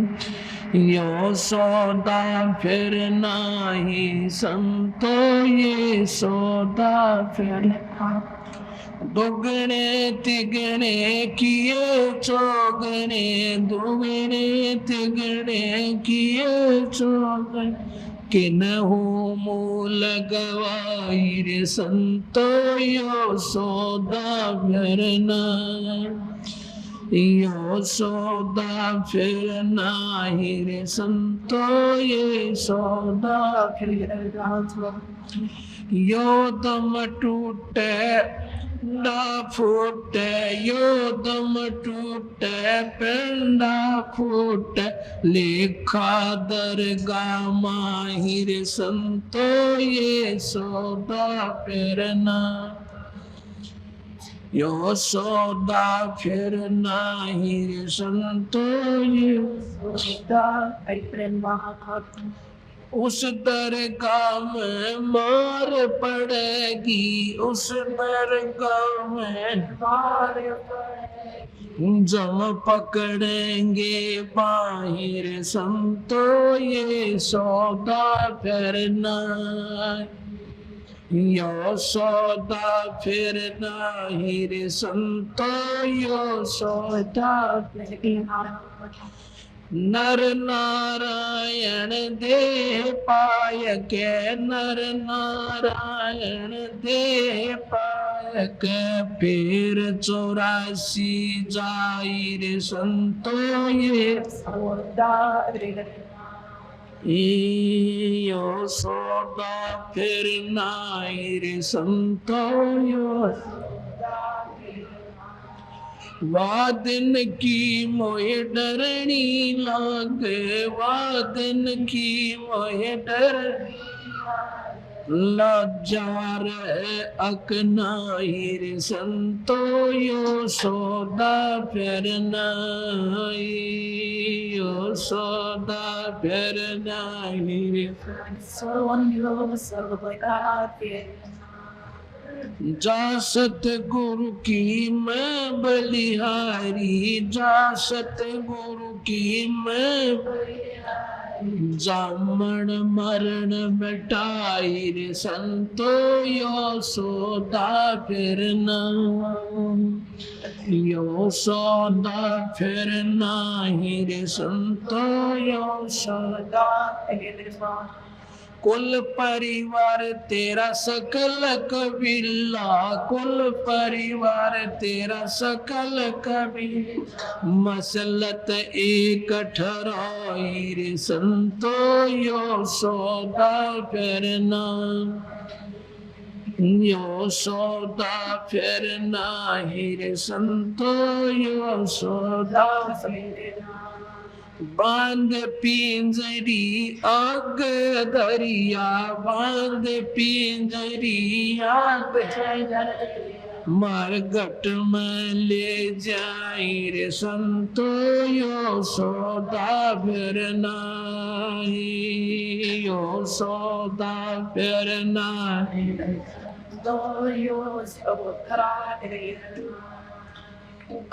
यो सौदा फिर नहीं संतो, ये सौदा फिर। दुगने तिगने किए चौगने, दुगने तिगने किए चौगने, किन्हु मूल गवाई रे संतो, यो सौदा फिर नहीं, यो सौदा फिर नहीं रे संतो, ये सौदा फिर। यो दम टूटे ना फूटे, यो दम टूटे पिंडा फूटे, लेखा दरगाह माहिर संतो, ये सौदा फिर नहीं, यो सौदा फिर नहीं रे संतो, ये सौदा फिर नहीं। उस दरगाह में मार पड़ेगी, उस दरगाह में मार पड़ेगी, जम पकड़ेंगे बाहिर संतो, ये सौदा फिर नहीं, यो सौदा फिर नहीं रे संतो, यो सौदा फिर नहीं। नर नारायण दे पाय के, नर नारायण दे पाय के, फिर 84 जाई रे संतो, ये सौदा फिर, यो सौदा फिर नहीं रे संतो, यो वादन की मोहे डरनी लागे, वादन की मोहे डर लज्जार अकनाई रे संतो, यो सौदा फिर नहीं, यो सौदा फिर नहीं रे। जा सतगुरु की मैं बलिहारी, जा सतगुरु की मैं बलिहारी, जामन मरण मिटाई रे संतो, यो सौदा फिर नहीं, यो सौदा फिर नहीं रे संतो, यो सौदा फिर नहीं। कुल परिवार तेरा सकल कबीला, कुल परिवार तेरा सकल कबीला, मसलत एक ठहराई रे संतो, यो सौदा फिर नहीं, यो सौदा फिर नाही रे संतो, यो सौदा बांध पिंजरी आग दरिया, बांध पिंजरी आग मरघट में ले जाई रे संतो, यो सौदा फिर नाही, यो सौदा फिर नाही।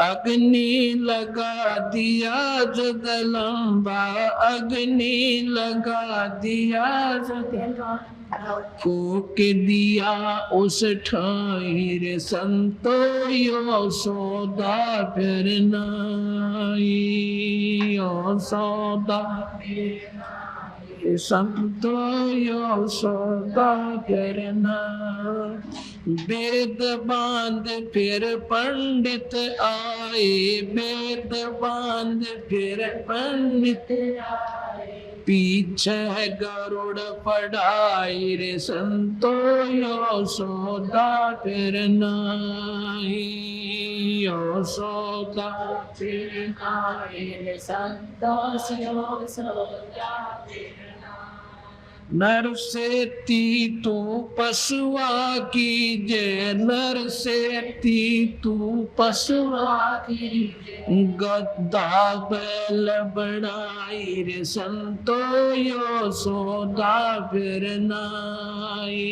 अग्नि लगा दिया जगदम्बा, अग्नि लगा दिया जगदम्बा, फूक दिया उस ठाई रे संतो, यो सौदा फिर नाही, यो सौदा संतो, यो सौदा फिर नाही। वेद बांध फिर पंडित आए, वेद बांध फिर पंडित आए, पीछे गरुड़ पढ़ाई रे संतो, यो सौदा फिर नाही, यो सौदा फिर नाही रे संतो, यो सौदा फिर नाही। नर से तू पशुआ कीजे, नर से तू पशुआ कीजे, गद्दा बैल बनाई रे संतो, यो सौदा फिर नाही,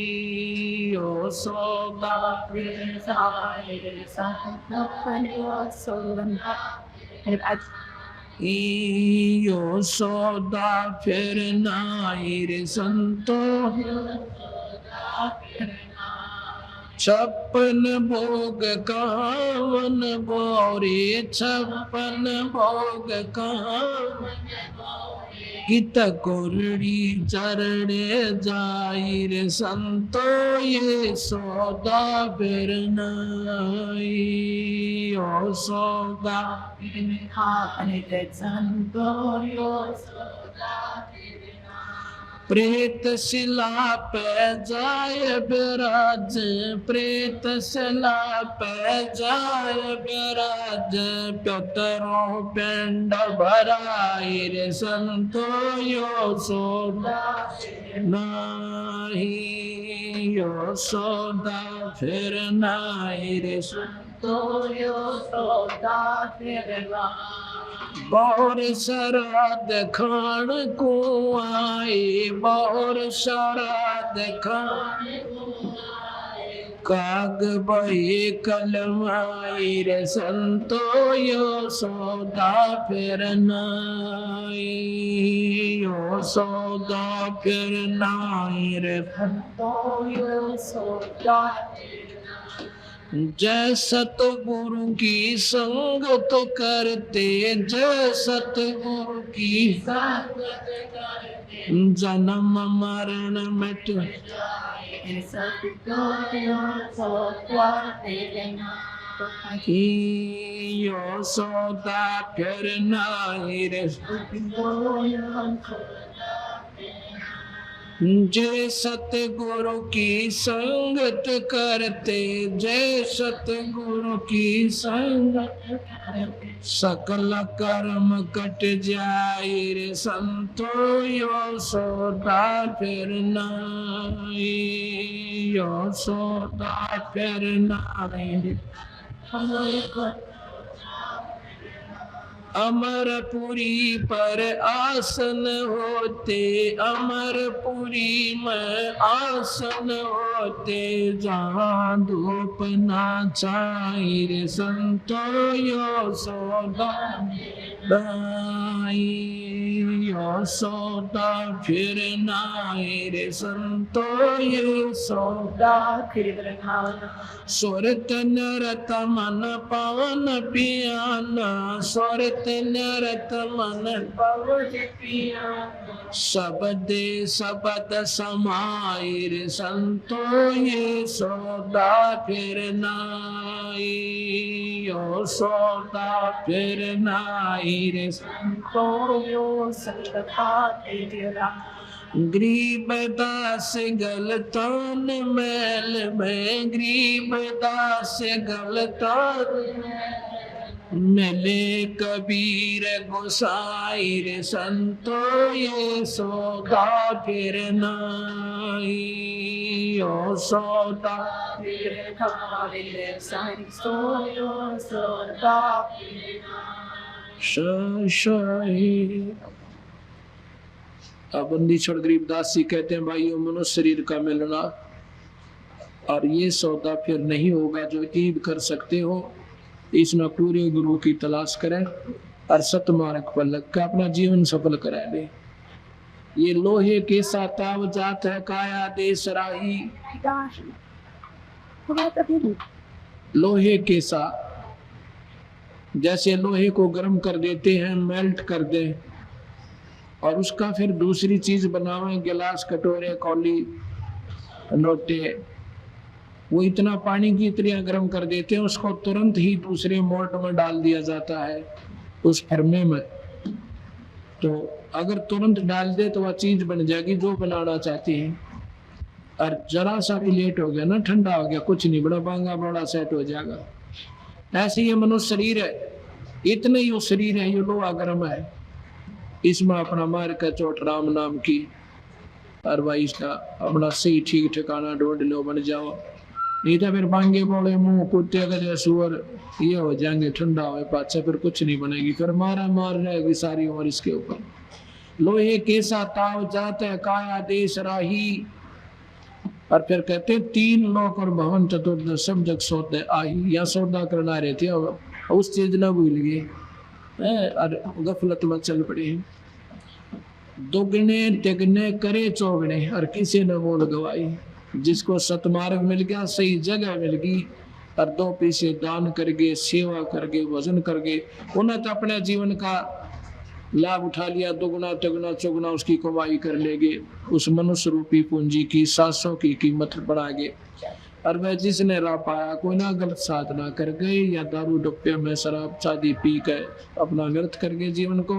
यो सौदा फिर नाही रे संतो, यो सौदा यो सौदा फिर नाही रे संतो। छप्पन भोग कावन बोरे, छप्पन भोग कावन गीत कुरड़ी चरणे जाई रे संतो, ये सौदा फिर नाही, यो सौदा फिर नाही रे संतो, यो सौदा फिर नाही। प्रेत शिला पे जाय बिराज, प्रेत शिला पे जाय बिराज, प्योतरो पिंड भराई रे संतो, यो सौदा नाही, यो सौदा फिर नाही रे संतो, यो सौदा फिर नाही। बौर शराद खान को आए, बौर शराद खान काग बही कलमाई रे संतो, यो सौदा फिर नाही, यो सौदा फिर नाही रे संतो, यो सौदा जय सतगुरु की संगत करते, जय सतगुरु की संगत करते, जन्म मरण मिट यो सौदा फिर नाही रे, जय सतगुरु की संगत करते, जय सतगुरु की संगत करते, सकल कर्म कट जाए रे संतो, यो सौदा फिर नाही, यो सौदा फिर नाही। अमरपुरी पर आसन होते, अमरपुरी में आसन होते, जहाँ धूप ना छाई रे संतो, यो सौदा नाही, यो सौदा फिर नाही रे संतो, यो सौदा फिर नाही। सुरत नरत मन पवन पियाना, सुरत नरत मन पवन पियाना, शब्दे शब्द समाई रे संतो, ये सौदा फिर नाही, यो सौदा फिर नाही रे संतो, यो सौदा फिर नाही। गरीब दास गलतान मैल में, गरीब दास गलतान मिले कबीर गोसाई रे संतो, ये सौदा फिर नाई, ओ सौदा फिर खाविर साई सोयो सौदा शाही। अब बंदी छोड़ गरीबदास जी कहते हैं भाइयों, मनुष्य शरीर का मिलना और ये सौदा फिर नहीं होगा जो ईब कर सकते हो। इसमें पूरे गुरु की तलाश करें और सतमार्ग पर लग कर अपना जीवन सफल करा दे। ये लोहे के साताव जात है काया देश राही, लोहे के सा जैसे लोहे को गर्म कर देते हैं, मेल्ट कर दे और उसका फिर दूसरी चीज बनावे, गिलास कटोरे कौली लोटे, वो इतना पानी की तरह गर्म कर देते हैं, उसको तुरंत ही दूसरे मोल्ड में डाल दिया जाता है उस फर्मे में। तो अगर तुरंत डाल दे तो वह चीज बन जाएगी जो बनाना चाहती है। और जरा सा भी लेट हो गया ना, ठंडा हो गया, कुछ नहीं, बड़ा बांगा बड़ा सेट हो जाएगा। ऐसे ये मनुष्य शरीर है, इतने ही शरीर है, ये लोहा गर्म है, इसमें अपना मार का चोट राम नाम की और भाई इसका अपना सही ठीक ठिकाना ढूंढ लो, बन जाओ। नहीं तो फिर बांगे बोले मुंह कुत्ते का सुअर ये हो जाएंगे, ठंडा हो पाचा फिर कुछ नहीं बनेगी, फिर मारा मार रहेगी सारी उम्र इसके ऊपर। लोहे कैसा ताव जात है काया देश राही। और फिर कहते तीन लोक और भवन चतुर्थ सब जग सौदे आई, या सौदा करना रहे थे उस चीज न भूल गए और गफलत में चल पड़े। दुगने तिगने करे चौगने और किसी ने मोल गवाई। जिसको सतमार्ग मिल गया, सही जगह मिल गई और दो पैसे दान करके सेवा करके भजन करके उन्हें तो अपने जीवन का लाभ उठा लिया, दुगना तिगुना चौगुना उसकी कमाई कर लेंगे, उस मनुष्य रूपी पूंजी की 700 की कीमत बढ़ाएंगे। और वह जिसने राह पाया, कोई ना गलत साधना कर गए या दारू डुप्पे में शराब शादी पी कर अपना व्यर्थ कर गए जीवन को,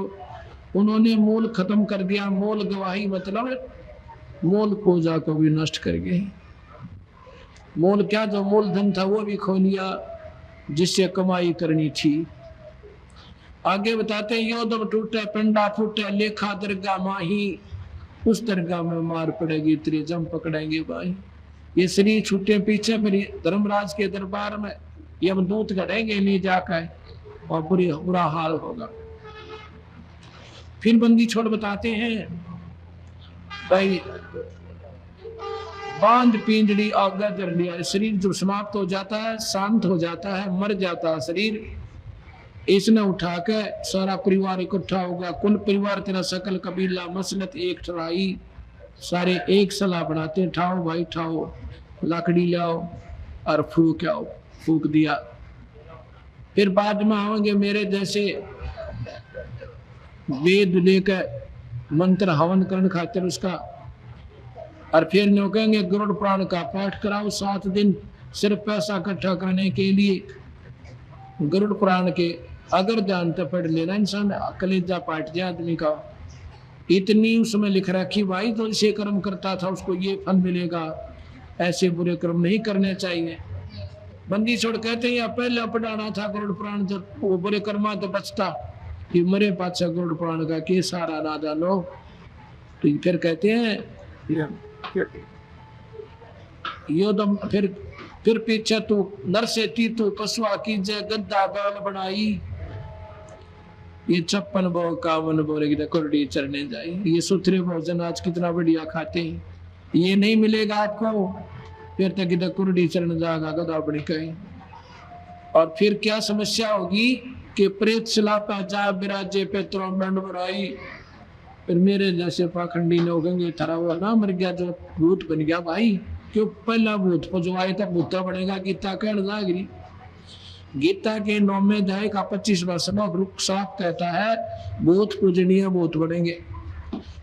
उन्होंने मूल खत्म कर दिया। मूल गवाही मतलब मूल पूजा को भी नष्ट कर गए। मूल क्या, जो मूलधन था वो भी खो लिया जिससे कमाई करनी थी। आगे बताते हैं योदम टूटे पिंडा फूटे लेखा दरगाह माही, उस दरगाह में मार पड़ेगी तेरे जम पकड़ेंगे भाई। ये शरीर छूटे पीछे फिर धर्मराज के दरबार में ये हम दूत करेंगे नहीं जाकर और बुरा हाल होगा। फिर बंदी छोड़ बताते हैं भाई बांध पिंजड़ी आज्ञा कर लिया, शरीर जब समाप्त हो जाता है, शांत हो जाता है, मर जाता है शरीर, इसने उठा के सारा परिवार इकट्ठा होगा। कुल परिवार तेरा सकल कबीला मसलत एक ठहराई, सारे एक सलाह बनाते हैं, ठाओ भाई ठाओ, लकड़ी लाओ और फूक आओ, फूक दिया। फिर बाद में आएंगे मेरे जैसे वेद लेकर मंत्र हवन करने खातिर उसका, और फिर नो कहेंगे गरुड़ पुराण का पाठ कराओ 7 दिन, सिर्फ पैसा इकट्ठा करने के लिए। गरुड़ पुराण के अगर ध्यान तो पढ़ लेना इंसान, कलेजा पाट जाए आदमी का। इतनी उसमें लिख रखी भाई, तो इसे कर्म करता था उसको ये फल मिलेगा, ऐसे बुरे कर्म नहीं करने चाहिए। बंदी छोड़ कहते हैं पहले पढ़ाना था गरुड़ पुराण, जब वो बुरे कर्मा तो बचता, कि मरे पाचा गरुड़ पुराण का के सारा ना जानो। तो फिर कहते हैं योदम फिर पीछे तू नर से तीतु पशुआ की जय गद्दा बाल बनाई, ये 56 भोग 51 बोलेगी तो कुरडी चरने जाए। ये सुथरे भोजन आज कितना बढ़िया खाते हैं, ये नहीं मिलेगा आपको, फिर तक इधर कुरडी चरण जाएगा गदा बड़ी कहीं। और फिर क्या समस्या होगी कि प्रेत सलापा जा बिराजे पे त्रोमंड बुराई। फिर मेरे जैसे पाखंडी लोग होंगे थारा वो ना मर गया जो भूत बन गया भाई, क्यों पहला भूत को जो आया था भूता बनेगा। गीता कहने जागरी, गीता के 9वें अध्याय का 25वां श्लोक रुख साफ कहता है भूत पूजनीय भूत बनेंगे।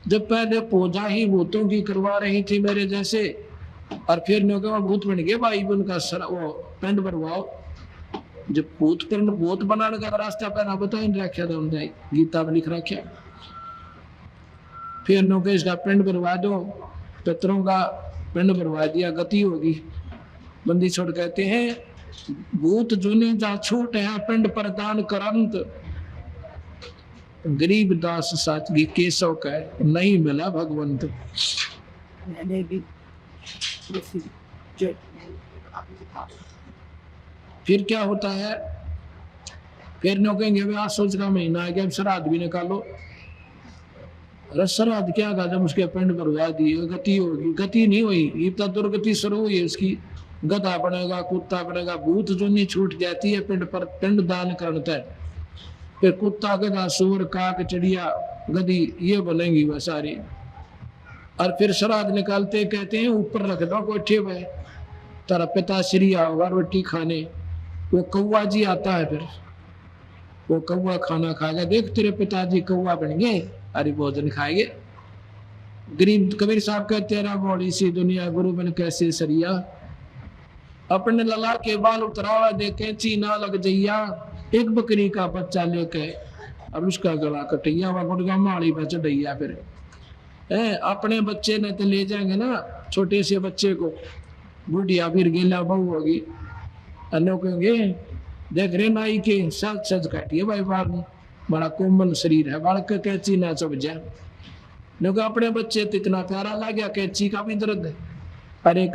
जब पहले पूजा ही भूतों की करवा रही थी मेरे जैसे, और फिर भूत बन गए भाई, उनका वो पिंड भरवाओ। जब भूत बनाने का रास्ता पहना बताया रखा था उन्हें, गीता में लिख रखा। फिर नौकेश का पिंड भरवा दो, पितरों का पिंड भरवा दिया, गति होगी। बंदी छोड़ कहते हैं भूत जुनी जा छूट है पिंड प्रदान करंत, गरीब दास साचगी केशव का नहीं मिला भगवंत। फिर क्या होता है, फिर नो कहेंगे आज सोच का महीना आ गया, श्राद्ध भी निकालो। श्राद्ध क्या था, जब उसके पिंड भरवा दिए गति होगी, गति नहीं हुई, इतना दुर्गति शुरू हुई है उसकी। गधा बनेगा, कुत्ता बनेगा, भूत जो नहीं छूट जाती है पिंड पर, पिंड दान करता है। फिर कुत्ता, गधा, सूअर, काक, चिड़िया, गधी ये बनेंगी वह सारी। और फिर श्राद्ध निकालते कहते हैं ऊपर रख दो कोठे पे, तेरा पिता श्री आओगा रोटी खाने। वो कौवा जी आता है, फिर वो कौवा खाना खाएगा, देख तेरे पिताजी कौवा बन गए, अरे भोजन खाएंगे। गरीब कबीर साहब कहते रहा बड़ी सी दुनिया गुरु बन कैसे सरिया, अपने लला के बाल उतरावा देखे चीना लग जइया, एक बकरी का बच्चा लेके अब उसका गला कटैया, वह गुड़गा माड़ी में चढ़ैया। फिर अपने बच्चे ने तो ले जाएंगे ना, छोटे से बच्चे को, बुढ़िया फिर गेला बहू होगी, अन्य कहेंगे देख रे नाई के सच सच काटिए भाई बार में, बड़ा कोमल शरीर है, बालक कैची ना चुभ जाए। लोग अपने बच्चे तो इतना प्यारा लग गया, कैची का भी दर्द है। पर एक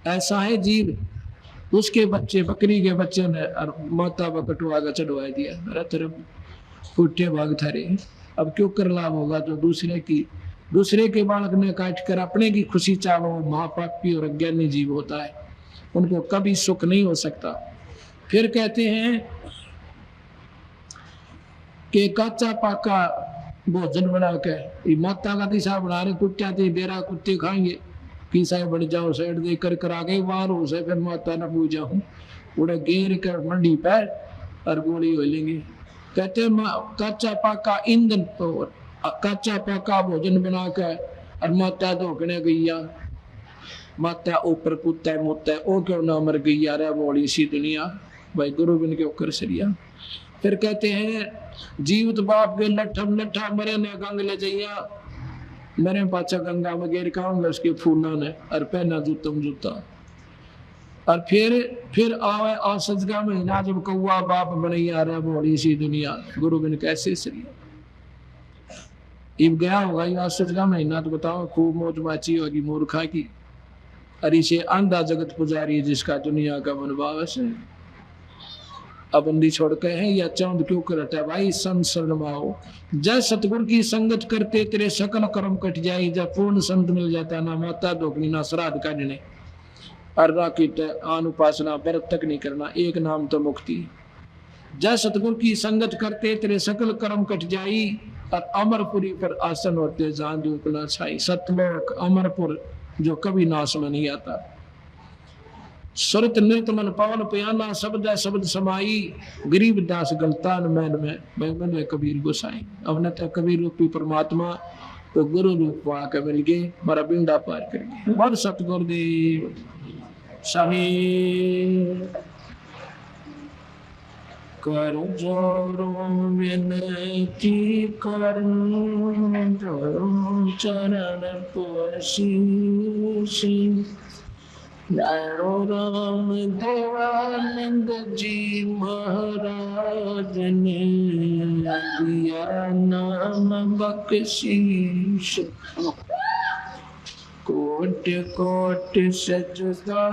ऐसा है जीव, उसके बच्चे बकरी के बच्चे ने माता व कटवा कर चढ़वा दिया, रथ फूटे भाग थारे। अब क्यों कर लाभ होगा जो दूसरे के बालक ने काट कर अपने की खुशी चाहो, महापापी और अज्ञानी जीव होता है, उनको कभी सुख नहीं हो सकता। फिर कहते हैं कि काचा पाका भोजन बना के माता का दिशा बना रहे, कुत्ता थी डेरा कुत्ते खाएंगे, किसा बन जाओ साइड दे कर आगे बाहर हो से, फिर माता न पूजा हूँ उड़े घेर कर मंडी पैर और गोली हो लेंगे। कहते काचा पाका ईंधन, कच्चा पका भोजन बना के और माता धोकने गैया, माता ऊपर कुत्ता मुत्ता ओ क्यों ना मर गई यार, बोली सी दुनिया भाई गुरु बिन के ऊपर सरिया। फिर कहते हैं जीवित बाप के लठम लठा मरे ने गंग ले जइया, मेरे पाचा गंगा में गेर खाऊंगा उसके फूना ने और पहना जूतम जूता। और फिर आवे औसत का महीना जब कौआ बाप बनैया रहा, बोली सी दुनिया गुरु बिन कैसे सरिया। इब गया होगा ये औसत का महीना, तो बताओ खूब मौज माची होगी मूर्खा की। अरे से आंधा जगत पुजारी जिसका दुनिया का मनभाव है, अब बंदी छोड़ के हैं या चांद क्यों करता है भाई, संत शरणमाओ। जय सतगुरु की संगत करते तेरे सकल कर्म कट जाए, जब पूर्ण संत मिल जाता ना माता धोकनी ना श्राद्ध काटने और ना कीट आन उपासना व्रत तक नहीं करना, एक नाम तो मुक्ति। जय सतगुरु की संगत करते तेरे सकल कर्म कट जाई, और अमरपुरी पर आसन होते जान धूप ना छाई। सतलोक अमरपुर जो कभी नाश में नहीं आता। सुरत नृत मन पवन पयाना, शब्द शब्द समाई, गरीब दास गलतान मैं कबीर गोसाई। अब न तो कबीर रूपी परमात्मा तो गुरु रूप आकर मिल गए, हमारा बिंदा पार कर गए। बर सतगुरुदेव साहेब कर जोरो विनती करूं, चरण पोशीसी। राम देवानंद जी महाराज ने दिया नाम बख्शीश, कोट कोट सजदा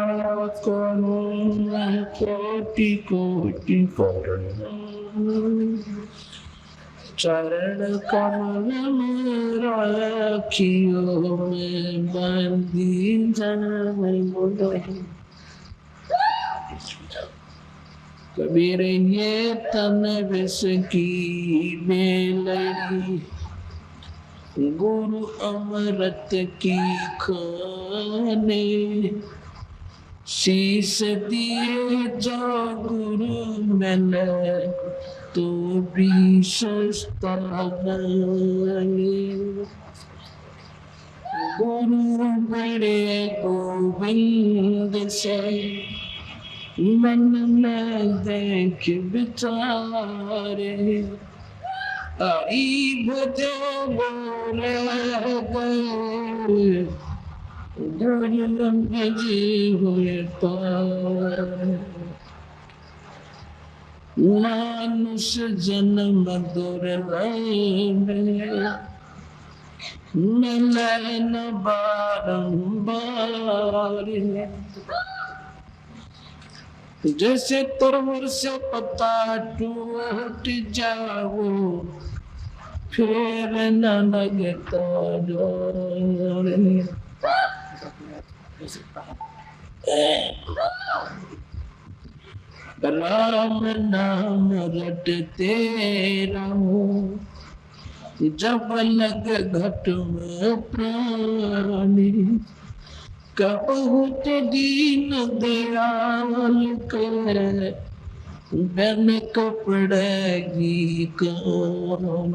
करूं, कोटि कोटि चरण कमल में राखियो में बंदी जाए। कबीर ये तन विष की बेलड़ी, गुरु अमृत की खाने, शीश दिए जो गुरु मैंने तो भी सस्ता नहीं। गुरु बड़े गोविंद से मन में देख विचारे, हरि भजो बोले गए जी हुए मानुष जन्म दुर्लभ मिलन बारंबार जैसे तरवर से पत्ता टूट जाओ फिर न लगता डोर राम नाम रटते रहो जब लग घट में प्राणी बहुत दीन दयाल कर बन कपड़ेगी कौन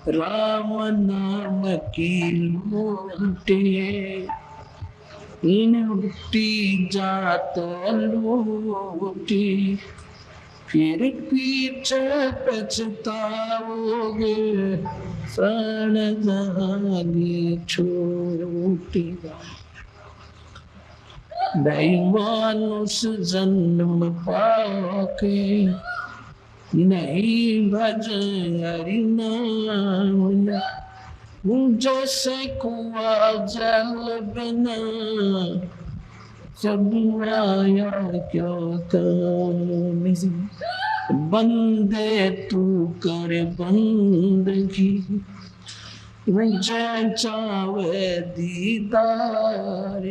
राम नाम की लूटे लूटी जात लूटी फिर पीछे पछताओगे सन जानी छोटी नहीं मानुष जन्म पाके नहीं भज हरि नाम जैसे कुआ जल बिना जब आया क्या कर बंदे तू कर बंदगी चावे दीदार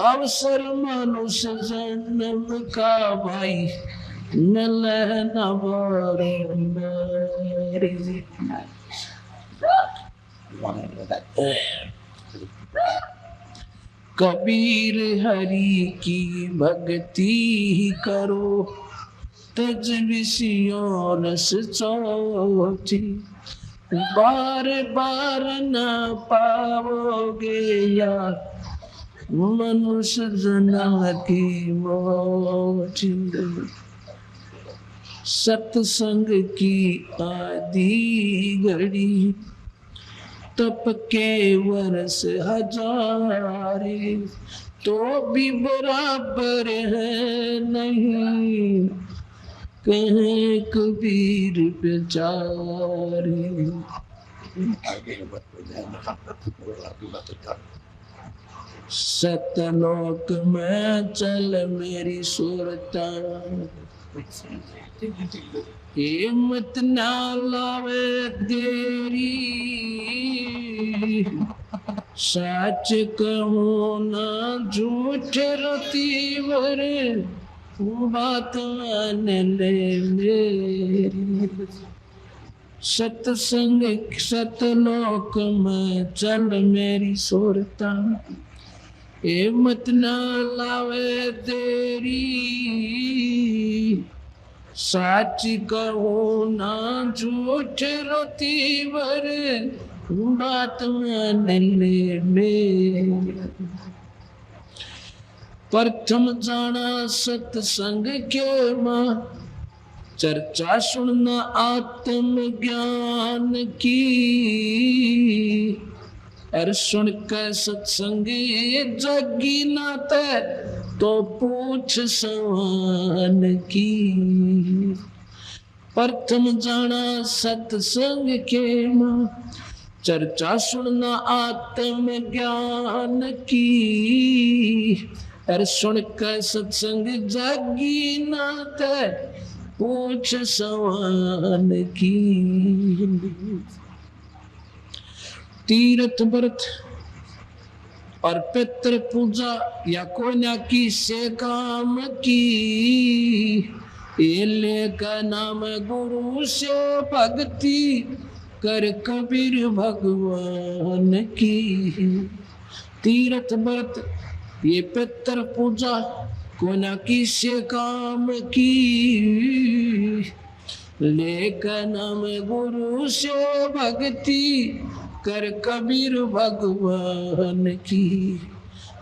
अवसर मनुष्य जन्म का भाई न लेना कबीर हरि की भक्ति करो तज विषयों रस चोटी बार बार न पाओगे यार मनुष्य जना की मोटी सत्संग की आदि घड़ी तप के वर्ष हजारे तो भी बराबर है नहीं कहे कबीर बेचारे सतलोक में चल मेरी सुरता हिम्मत ना लावे तेरी सच कहूँ ना झूठ रती वर बात मान ले मेरी सत्संग सतलोक में चल मेरी सुरता हिम्मत ना लावे तेरी सच कहो ना झूठ रोती वर बात मान ले मेरी प्रथम जाना सत्संग के मां चर्चा सुनना आत्म ज्ञान की और सुन कर सत्संग जगी नाते तो पूछ सवान की प्रथम जाना सत्संग के मां चर्चा सुनना आत्म ज्ञान की और सुन कर सत्संग जगी नाते पूछ सवान की तीर्थ व्रत और पितृ पूजा या कोई ना किसे काम की एले का नाम गुरु से भक्ति कर कबीर भगवान की तीर्थ व्रत ये पितृ पूजा कोई ना किसे काम की लेकर नाम गुरु से भक्ति कर कबीर भगवान की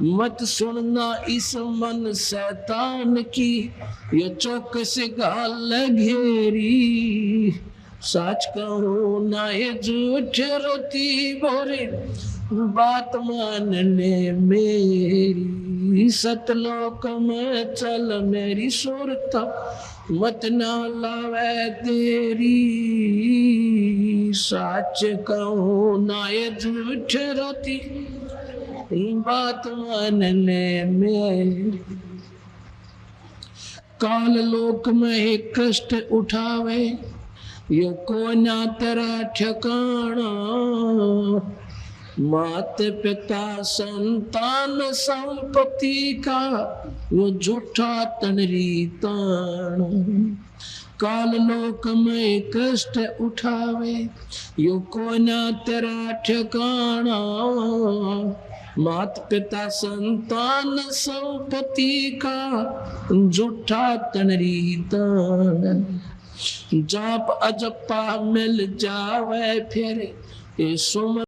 मत सुनना इस मन शैतान की, ये चौकस गाल घेरी। सच कहूँ ना ये झूठ रोती बोरे, बात मानने मेरी। सतलोक में चल मेरी सुरता, मत ना लावे तेरी। सच कहूँ ना ये झूठ रोती, बात मानने में। काल लोक में एक कष्ट उठावे, ये को ना तेरा ठिकाना। माता पिता संतान संपत्ति का, वो झूठा तनरी तान। काल लोक में कष्ट उठावे, यो को ना तेरा ठिकाना। माता पिता संतान संपत्ति का, झूठा तनरी तान। जाप अजपा मिल जावे फिर, ये सुमर